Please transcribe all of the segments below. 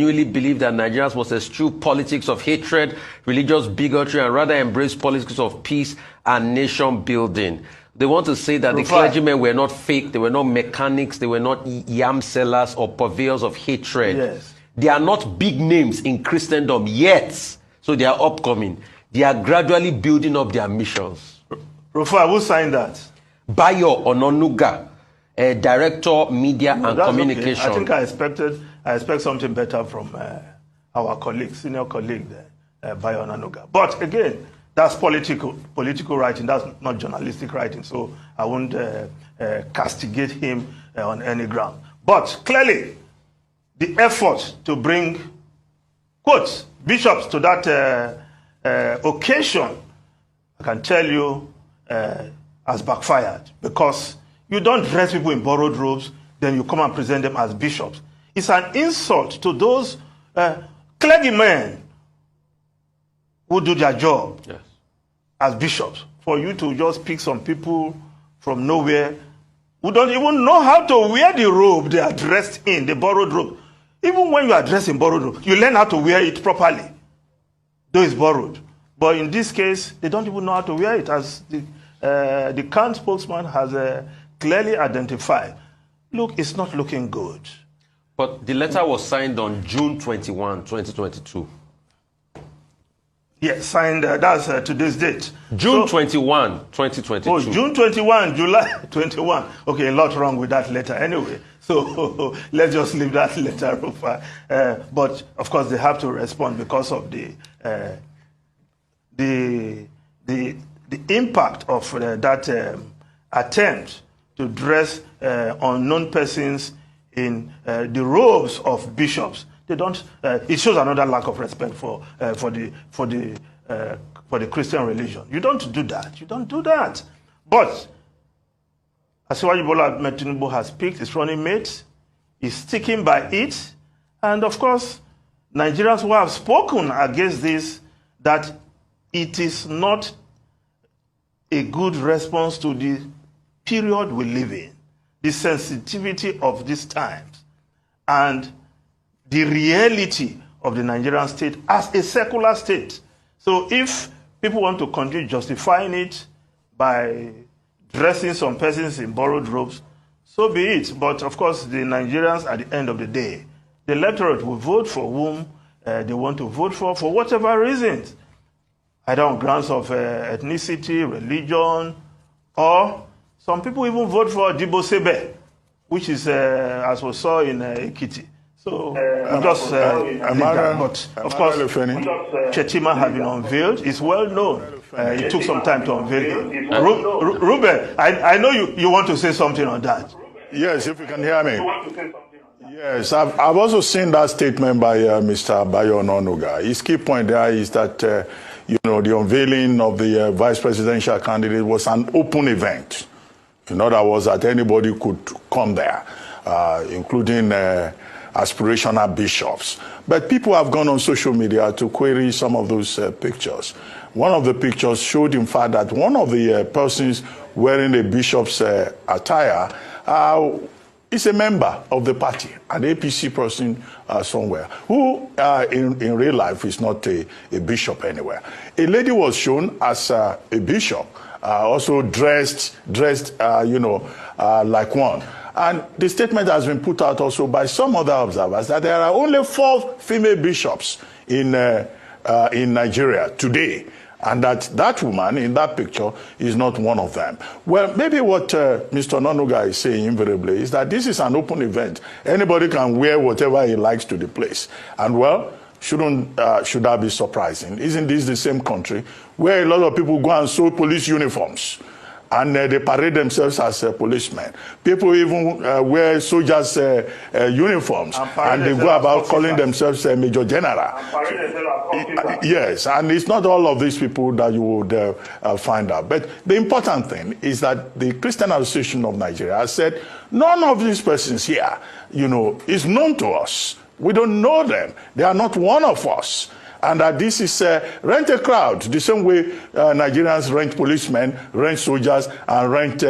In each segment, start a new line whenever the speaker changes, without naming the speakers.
genuinely believe that Nigerians must eschew politics of hatred, religious bigotry, and rather embrace politics of peace and nation building. They want to say that the clergymen were not fake, they were not mechanics, they were not yam sellers or purveyors of hatred.
Yes.
They are not big names in Christendom yet, so they are upcoming. They are gradually building up their missions.
Rufai, who signed that?
Bayo Ononuga, Director, Media and Communication.
Okay. I think I expect something better from our colleague, senior colleague there, Bayo Ononuga. But again, that's political writing. That's not journalistic writing. So I won't castigate him on any ground. But clearly, the effort to bring, quotes, bishops to that occasion, I can tell you, has backfired, because you don't dress people in borrowed robes, then you come and present them as bishops. It's an insult to those clergymen who do their job as bishops, for you to just pick some people from nowhere who don't even know how to wear the robe they are dressed in, the borrowed robe. Even when you are dressed in borrowed robe, you learn how to wear it properly, though it's borrowed. But in this case, they don't even know how to wear it, as the CAN spokesman has clearly identified. Look, it's not looking good.
But the letter was signed on June 21, 2022.
Yes, signed, that's today's date.
June 21, 2022.
Oh, June 21, July 21. Okay, a lot wrong with that letter anyway. So let's just leave that letter over. But of course, they have to respond because of the impact of that attempt to dress unknown persons in the robes of bishops. They don't. It shows another lack of respect for the Christian religion. You don't do that. You don't do that. But Asiwaju Bola Ahmed Tinubu has picked his running mate. He's sticking by it, and of course, Nigerians who have spoken against this, that it is not a good response to the period we live in, the sensitivity of these times, and the reality of the Nigerian state as a secular state. So if people want to continue justifying it by dressing some persons in borrowed robes, so be it. But of course, the Nigerians, at the end of the day, the electorate will vote for whom they want to vote for whatever reasons, either on grounds of ethnicity, religion, or some people even vote for Dibo Sebe, which is, as we saw in Ekiti. So, but of course, Shettima has been unveiled. It's well known. It took some time to unveil him. Ruben, I know you want to say something on that.
Yes, if you can hear me. Yes, I've also seen that statement by Mr. Bayo Ononuga. His key point there is that, the unveiling of the vice presidential candidate was an open event. In other words, that anybody could come there, including aspirational bishops. But people have gone on social media to query some of those pictures. One of the pictures showed, in fact, that one of the persons wearing a bishop's attire is a member of the party, an APC person somewhere, who in real life is not a bishop anywhere. A lady was shown as a bishop, also dressed like one. And the statement has been put out also by some other observers that there are only 4 female bishops in Nigeria today, and that woman in that picture is not one of them. Well, maybe what Mr. Ononuga is saying invariably is that this is an open event. Anybody can wear whatever he likes to the place. And well, should that be surprising? Isn't this the same country where a lot of people go and sew police uniforms? And they parade themselves as policemen. People even wear soldiers' uniforms, and they go about calling themselves Major General. Yes, and it's not all of these people that you would find out. But the important thing is that the Christian Association of Nigeria has said, none of these persons here, is known to us. We don't know them. They are not one of us. And that this is rent a crowd, the same way Nigerians rent policemen, rent soldiers, and rent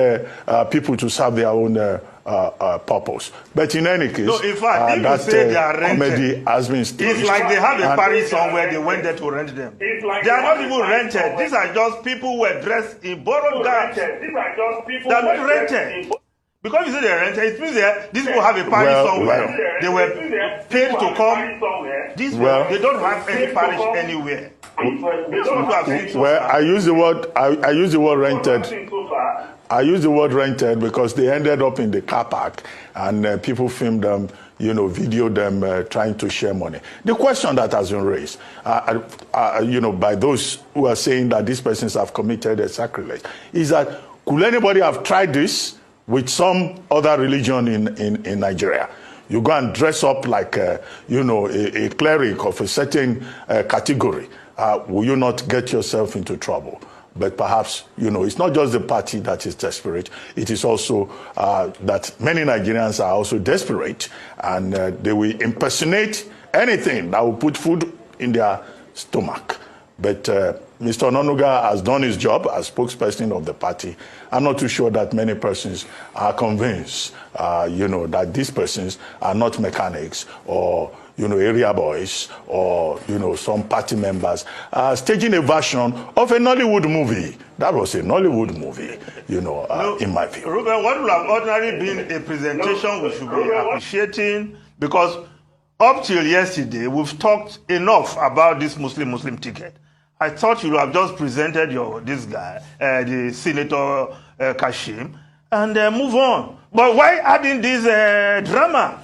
people to serve their own purpose. But in any case,
no, in fact, if
that
you say they are
comedy
rented,
has been staged.
it's like they have a Paris somewhere, they went there to rent them. They are not even rented. These are just people who were dressed in borrowed garb. They are not rented. Because you say they're rented, it means these people have a parish somewhere. They were paid to come. They don't have any parish anywhere.
Well, I use the word rented. I use the word rented because they ended up in the car park and people filmed them, videoed them trying to share money. The question that has been raised, by those who are saying that these persons have committed a sacrilege, is that could anybody have tried this with some other religion in Nigeria? You go and dress up like, a cleric of a certain category. Will you not get yourself into trouble? But perhaps, it's not just the party that is desperate. It is also that many Nigerians are also desperate, and they will impersonate anything that will put food in their stomach. But Mr. Onanuga has done his job as spokesperson of the party. I'm not too sure that many persons are convinced, that these persons are not mechanics or area boys or, some party members staging a version of a Nollywood movie. That was a Nollywood movie, in my view.
Ruben, what would have ordinarily been a presentation we should be appreciating, because up till yesterday, we've talked enough about this Muslim ticket. I thought you would have just presented this guy, the Senator Kashim, and move on. But why adding this drama?